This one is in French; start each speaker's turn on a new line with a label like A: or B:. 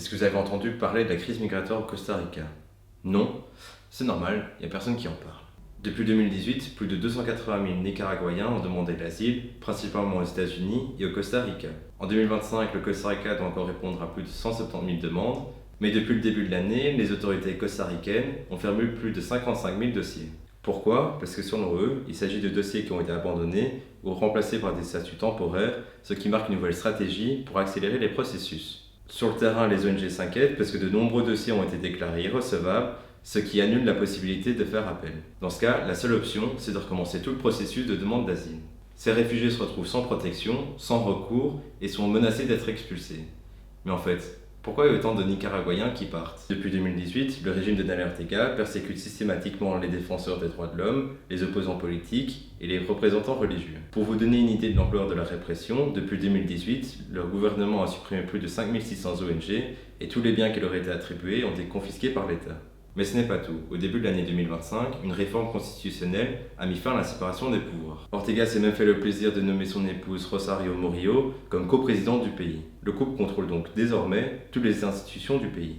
A: Est-ce que vous avez entendu parler de la crise migratoire au Costa Rica? Non? C'est normal, il n'y a personne qui en parle. Depuis 2018, plus de 280 000 Nicaraguayens ont demandé l'asile, principalement aux États-Unis et au Costa Rica. En 2025, le Costa Rica doit encore répondre à plus de 170 000 demandes, mais depuis le début de l'année, les autorités costaricaines ont fermé plus de 55 000 dossiers. Pourquoi? Parce que selon eux, il s'agit de dossiers qui ont été abandonnés ou remplacés par des statuts temporaires, ce qui marque une nouvelle stratégie pour accélérer les processus. Sur le terrain, les ONG s'inquiètent parce que de nombreux dossiers ont été déclarés irrecevables, ce qui annule la possibilité de faire appel. Dans ce cas, la seule option, c'est de recommencer tout le processus de demande d'asile. Ces réfugiés se retrouvent sans protection, sans recours et sont menacés d'être expulsés. Mais en fait, pourquoi il y a autant de Nicaraguayens qui partent? Depuis 2018, le régime de Daniel Ortega persécute systématiquement les défenseurs des droits de l'homme, les opposants politiques et les représentants religieux. Pour vous donner une idée de l'ampleur de la répression, depuis 2018, le gouvernement a supprimé plus de 5600 ONG et tous les biens qui leur étaient attribués ont été confisqués par l'État. Mais ce n'est pas tout. Au début de l'année 2025, une réforme constitutionnelle a mis fin à la séparation des pouvoirs. Ortega s'est même fait le plaisir de nommer son épouse Rosario Murillo comme coprésidente du pays. Le couple contrôle donc désormais toutes les institutions du pays.